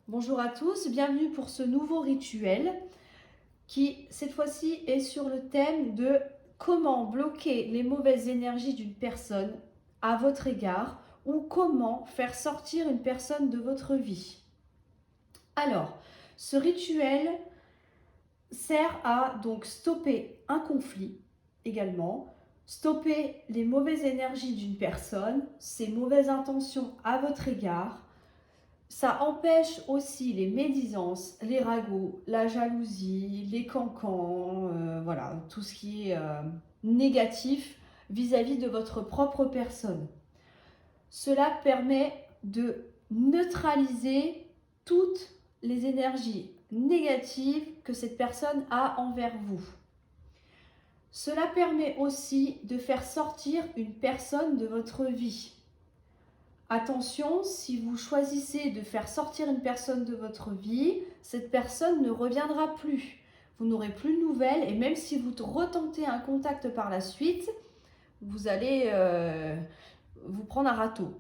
Bonjour à tous, bienvenue pour ce nouveau rituel qui, cette fois-ci, est sur le thème de comment bloquer les mauvaises énergies d'une personne à votre égard ou comment faire sortir une personne de votre vie. Alors, ce rituel sert à donc stopper un conflit également, stopper les mauvaises énergies d'une personne, ses mauvaises intentions à votre égard. Ça empêche aussi les médisances, les ragots, la jalousie, les cancans, voilà, tout ce qui est négatif vis-à-vis de votre propre personne. Cela permet de neutraliser toutes les énergies négatives que cette personne a envers vous. Cela permet aussi de faire sortir une personne de votre vie. Attention, si vous choisissez de faire sortir une personne de votre vie, cette personne ne reviendra plus. Vous n'aurez plus de nouvelles et même si vous retentez un contact par la suite, vous allez vous prendre un râteau,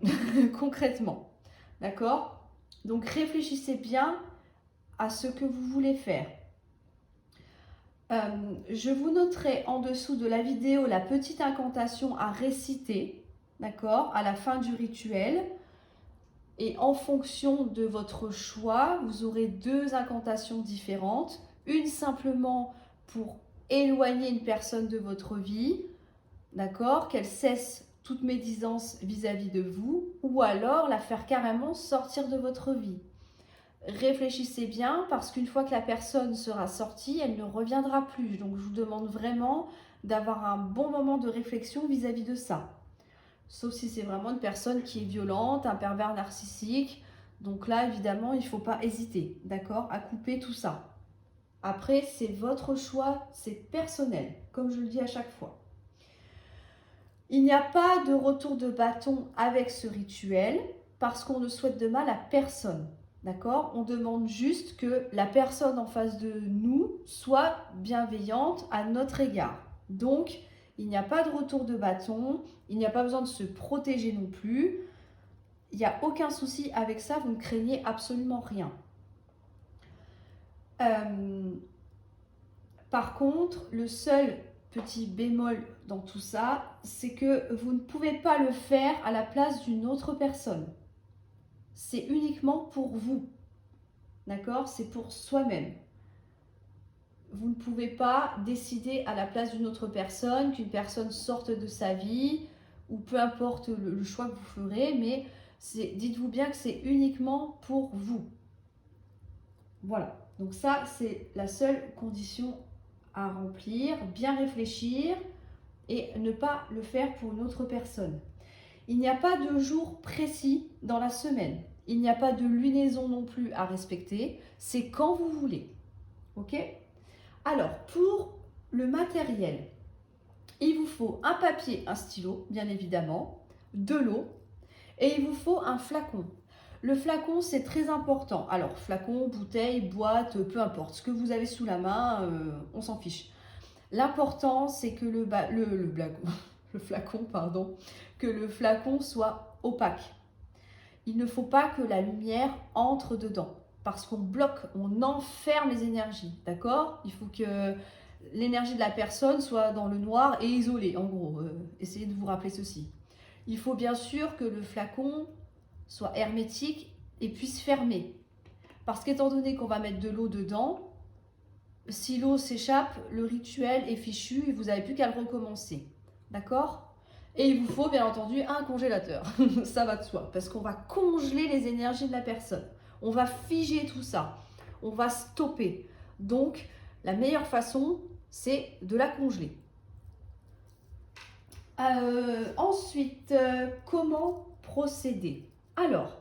concrètement. D'accord? Donc réfléchissez bien à ce que vous voulez faire. Je vous noterai en dessous de la vidéo la petite incantation à réciter, d'accord, à la fin du rituel. Et en fonction de votre choix, vous aurez deux incantations différentes. Une simplement pour éloigner une personne de votre vie, d'accord, qu'elle cesse toute médisance vis-à-vis de vous, ou alors la faire carrément sortir de votre vie. Réfléchissez bien parce qu'une fois que la personne sera sortie, elle ne reviendra plus. Donc je vous demande vraiment d'avoir un bon moment de réflexion vis-à-vis de ça. Sauf si c'est vraiment une personne qui est violente, un pervers narcissique. Donc là, évidemment, il ne faut pas hésiter, d'accord, à couper tout ça. Après, c'est votre choix, c'est personnel, comme je le dis à chaque fois. Il n'y a pas de retour de bâton avec ce rituel parce qu'on ne souhaite de mal à personne. D'accord? On demande juste que la personne en face de nous soit bienveillante à notre égard. Donc, il n'y a pas de retour de bâton, il n'y a pas besoin de se protéger non plus. Il n'y a aucun souci avec ça, vous ne craignez absolument rien. Par contre, le seul petit bémol dans tout ça, c'est que vous ne pouvez pas le faire à la place d'une autre personne. C'est uniquement pour vous. D'accord? C'est pour soi-même. Vous ne pouvez pas décider à la place d'une autre personne, qu'une personne sorte de sa vie, ou peu importe le choix que vous ferez, mais dites-vous bien que c'est uniquement pour vous. Voilà, donc ça c'est la seule condition à remplir, bien réfléchir et ne pas le faire pour une autre personne. Il n'y a pas de jour précis dans la semaine. Il n'y a pas de lunaison non plus à respecter. C'est quand vous voulez. Ok? Alors, pour le matériel, il vous faut un papier, un stylo, bien évidemment, de l'eau, et il vous faut un flacon. Le flacon, c'est très important. Alors, flacon, bouteille, boîte, peu importe. Ce que vous avez sous la main, on s'en fiche. L'important, c'est que le flacon, pardon, que le flacon soit opaque. Il ne faut pas que la lumière entre dedans parce qu'on bloque, on enferme les énergies, d'accord? Il faut que l'énergie de la personne soit dans le noir et isolée, en gros. Essayez de vous rappeler ceci. Il faut bien sûr que le flacon soit hermétique et puisse fermer. Parce qu'étant donné qu'on va mettre de l'eau dedans, si l'eau s'échappe, le rituel est fichu et vous n'avez plus qu'à le recommencer. D'accord? Et il vous faut bien entendu un congélateur. Ça va de soi. Parce qu'on va congeler les énergies de la personne. On va figer tout ça. On va stopper. Donc, la meilleure façon, c'est de la congeler. Ensuite, comment procéder? Alors,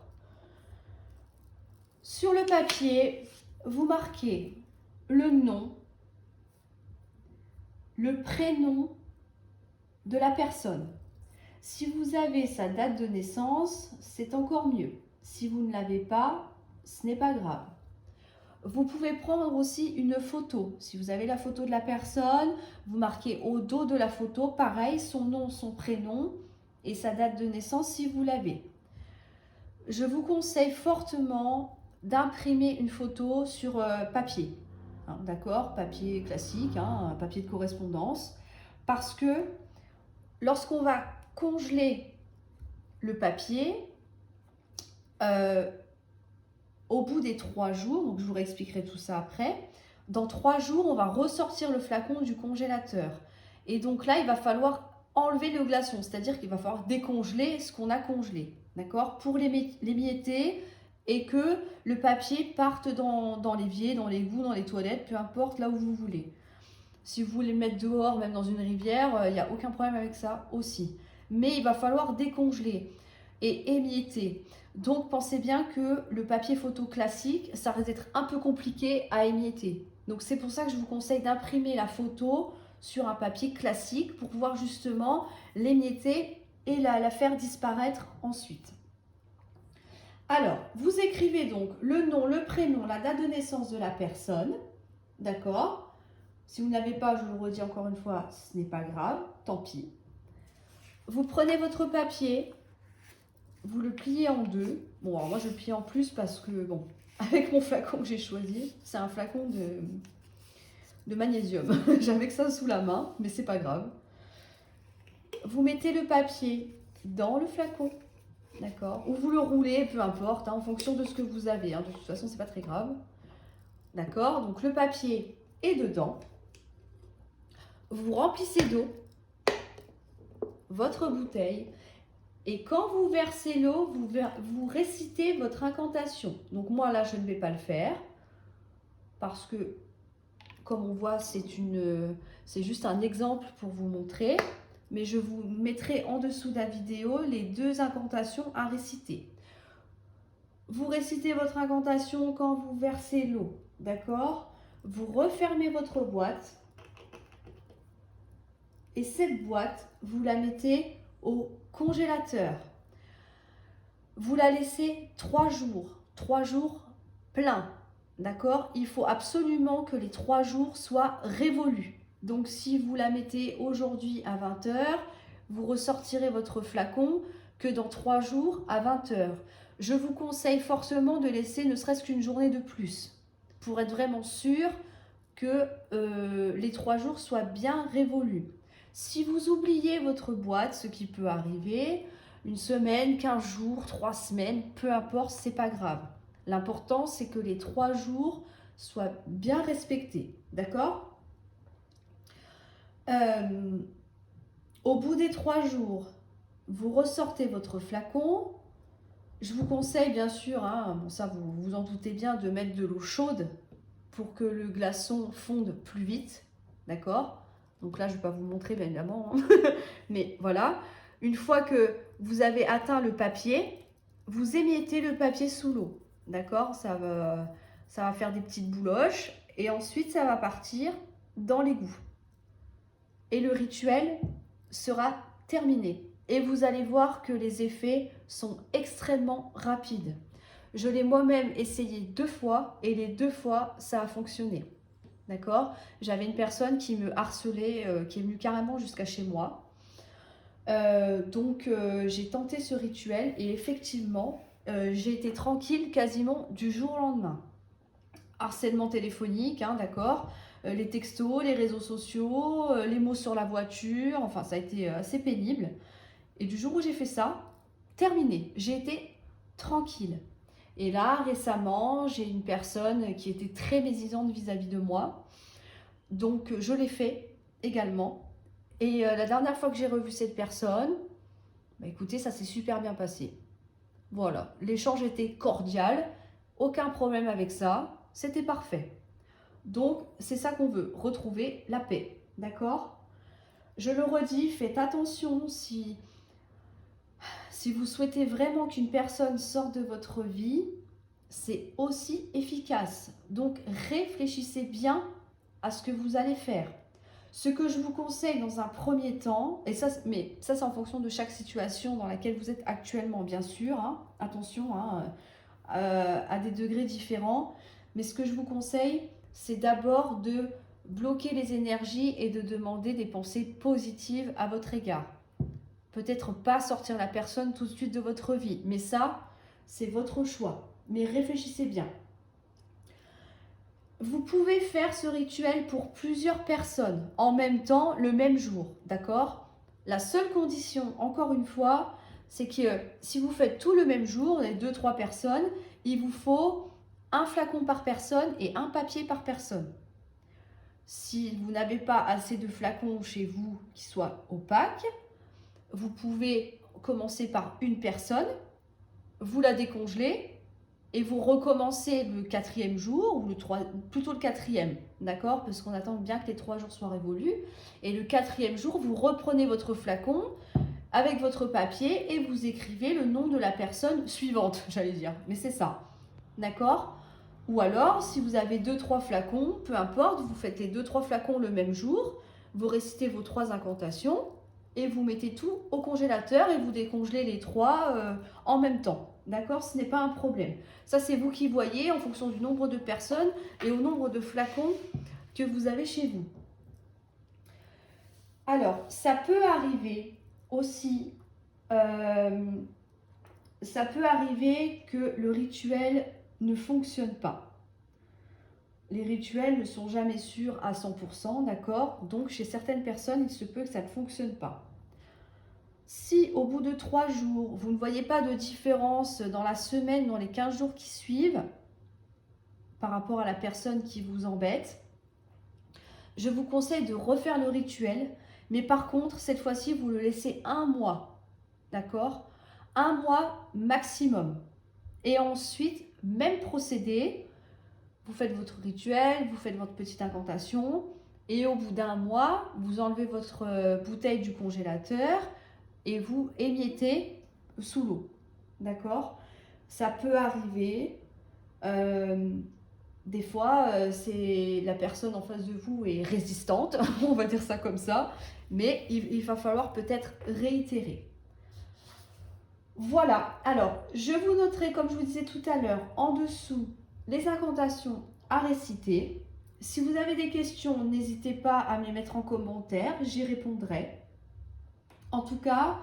sur le papier, vous marquez le nom, le prénom de la personne. Si vous avez sa date de naissance, c'est encore mieux. Si vous ne l'avez pas, ce n'est pas grave. Vous pouvez prendre aussi une photo. Si vous avez la photo de la personne, vous marquez au dos de la photo, pareil, son nom, son prénom et sa date de naissance si vous l'avez. Je vous conseille fortement d'imprimer une photo sur papier. Hein, d'accord, papier classique, hein, un papier de correspondance. Parce que lorsqu'on va congeler le papier, au bout des 3 jours, donc je vous réexpliquerai tout ça après, dans 3 jours, on va ressortir le flacon du congélateur. Et donc là, il va falloir enlever le glaçon, c'est-à-dire qu'il va falloir décongeler ce qu'on a congelé, d'accord, pour l'émietter et que le papier parte dans l'évier, dans l'égout, dans les toilettes, peu importe, là où vous voulez. Si vous voulez le mettre dehors, même dans une rivière, il n'y a aucun problème avec ça aussi. Mais il va falloir décongeler et émietter. Donc pensez bien que le papier photo classique, ça risque d'être un peu compliqué à émietter. Donc c'est pour ça que je vous conseille d'imprimer la photo sur un papier classique pour pouvoir justement l'émietter et la faire disparaître ensuite. Alors, vous écrivez donc le nom, le prénom, la date de naissance de la personne, d'accord? Si vous n'avez pas, je vous le redis encore une fois, ce n'est pas grave, tant pis. Vous prenez votre papier, vous le pliez en deux. Bon, alors moi je le plie en plus parce que, bon, avec mon flacon que j'ai choisi, c'est un flacon de magnésium. J'avais que ça sous la main, mais c'est pas grave. Vous mettez le papier dans le flacon, d'accord? Ou vous le roulez, peu importe, hein, en fonction de ce que vous avez. Hein. De toute façon, c'est pas très grave. D'accord? Donc le papier est dedans. Vous remplissez d'eau votre bouteille. Et quand vous versez l'eau, vous récitez votre incantation. Donc moi là, je ne vais pas le faire parce que, comme on voit, c'est juste un exemple pour vous montrer. Mais je vous mettrai en dessous de la vidéo les 2 incantations à réciter. Vous récitez votre incantation quand vous versez l'eau, d'accord? Vous refermez votre boîte. Et cette boîte, vous la mettez au congélateur. Vous la laissez 3 jours pleins, d'accord? Il faut absolument que les 3 jours soient révolus. Donc si vous la mettez aujourd'hui à 20 h, vous ressortirez votre flacon que dans 3 jours à 20 h. Je vous conseille fortement de laisser ne serait-ce qu'une journée de plus pour être vraiment sûr que les 3 jours soient bien révolus. Si vous oubliez votre boîte, ce qui peut arriver, 1 semaine, 15 jours, 3 semaines, peu importe, c'est pas grave. L'important, c'est que les 3 jours soient bien respectés, d'accord? Au bout des 3 jours, vous ressortez votre flacon. Je vous conseille bien sûr, hein, bon ça vous vous en doutez bien, de mettre de l'eau chaude pour que le glaçon fonde plus vite, d'accord? Donc là, je ne vais pas vous montrer, bien évidemment, hein. Mais voilà, une fois que vous avez atteint le papier, vous émiettez le papier sous l'eau, d'accord? Ça va faire des petites bouloches et ensuite, ça va partir dans l'égout. Et le rituel sera terminé. Et vous allez voir que les effets sont extrêmement rapides. Je l'ai moi-même essayé 2 fois et les 2 fois, ça a fonctionné. D'accord? J'avais une personne qui me harcelait, qui est venue carrément jusqu'à chez moi. Donc, j'ai tenté ce rituel et effectivement, j'ai été tranquille quasiment du jour au lendemain. Harcèlement téléphonique, hein, d'accord? Les textos, les réseaux sociaux, les mots sur la voiture, enfin, ça a été assez pénible. Et du jour où j'ai fait ça, terminé. J'ai été tranquille. Et là, récemment, j'ai une personne qui était très médisante vis-à-vis de moi. Donc, je l'ai fait également. Et la dernière fois que j'ai revu cette personne, bah, écoutez, ça s'est super bien passé. Voilà, l'échange était cordial, aucun problème avec ça, c'était parfait. Donc, c'est ça qu'on veut, retrouver la paix, d'accord? Je le redis, faites attention si vous souhaitez vraiment qu'une personne sorte de votre vie, c'est aussi efficace. Donc, réfléchissez bien à ce que vous allez faire. Ce que je vous conseille dans un premier temps, et ça, mais ça c'est en fonction de chaque situation dans laquelle vous êtes actuellement, bien sûr, hein, attention, hein, à des degrés différents, mais ce que je vous conseille, c'est d'abord de bloquer les énergies et de demander des pensées positives à votre égard. Peut-être pas sortir la personne tout de suite de votre vie, mais ça, c'est votre choix. mais réfléchissez bien. Vous pouvez faire ce rituel pour plusieurs personnes en même temps, le même jour, d'accord? La seule condition, encore une fois, c'est que si vous faites tout le même jour, les 2-3 personnes, il vous faut un flacon par personne et un papier par personne. Si vous n'avez pas assez de flacons chez vous qui soient opaques, vous pouvez commencer par une personne, vous la décongelez et vous recommencez le 4e jour, ou plutôt le 4e, d'accord? Parce qu'on attend bien que les 3 jours soient révolus. Et le 4e jour, vous reprenez votre flacon avec votre papier et vous écrivez le nom de la personne suivante, j'allais dire. Mais c'est ça, d'accord? Ou alors, si vous avez 2-3 flacons, peu importe, vous faites les 2-3 flacons le même jour, vous récitez vos 3 incantations et vous mettez tout au congélateur et vous décongelez les 3 en même temps. D'accord? Ce n'est pas un problème. Ça, c'est vous qui voyez en fonction du nombre de personnes et au nombre de flacons que vous avez chez vous. Alors, ça peut arriver aussi, ça peut arriver que le rituel ne fonctionne pas. Les rituels ne sont jamais sûrs à 100%, d'accord? Donc, chez certaines personnes, il se peut que ça ne fonctionne pas. Si au bout de 3 jours, vous ne voyez pas de différence dans la semaine, dans les 15 jours qui suivent, par rapport à la personne qui vous embête, je vous conseille de refaire le rituel, mais par contre, cette fois-ci, vous le laissez 1 mois, d'accord? 1 mois maximum. Et ensuite, même procédé, vous faites votre rituel, vous faites votre petite incantation, et au bout d'1 mois, vous enlevez votre bouteille du congélateur, et vous émiettez sous l'eau, d'accord? Ça peut arriver, des fois, c'est la personne en face de vous est résistante, on va dire ça comme ça, mais il va falloir peut-être réitérer. Voilà, alors je vous noterai, comme je vous disais tout à l'heure, en dessous les incantations à réciter. Si vous avez des questions, n'hésitez pas à me les mettre en commentaire, j'y répondrai. En tout cas,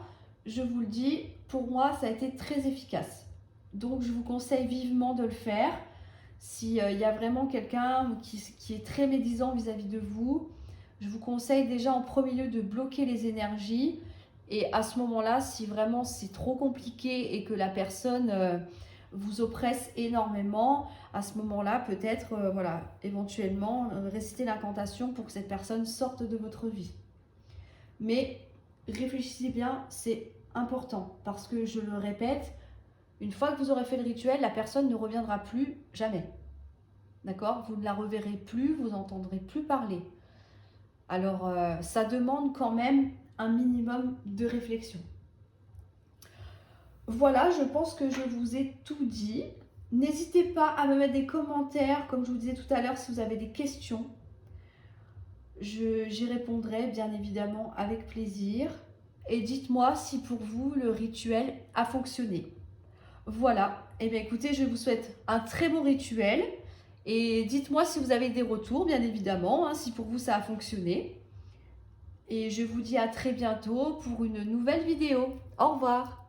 je vous le dis, pour moi, ça a été très efficace. Donc, je vous conseille vivement de le faire. S'il y a vraiment quelqu'un qui est très médisant vis-à-vis de vous, je vous conseille déjà en premier lieu de bloquer les énergies. Et à ce moment-là, si vraiment c'est trop compliqué et que la personne vous oppresse énormément, à ce moment-là, peut-être, voilà, éventuellement, réciter l'incantation pour que cette personne sorte de votre vie. Mais réfléchissez bien, c'est important parce que je le répète, une fois que vous aurez fait le rituel, la personne ne reviendra plus jamais. D'accord? Vous ne la reverrez plus, vous n'entendrez plus parler. Alors, ça demande quand même un minimum de réflexion. Voilà, je pense que je vous ai tout dit. N'hésitez pas à me mettre des commentaires, comme je vous disais tout à l'heure, si vous avez des questions. J'y répondrai bien évidemment avec plaisir. Et dites-moi si pour vous le rituel a fonctionné. Voilà, et bien écoutez, je vous souhaite un très bon rituel. Et dites-moi si vous avez des retours, bien évidemment, hein, si pour vous ça a fonctionné. Et je vous dis à très bientôt pour une nouvelle vidéo. Au revoir!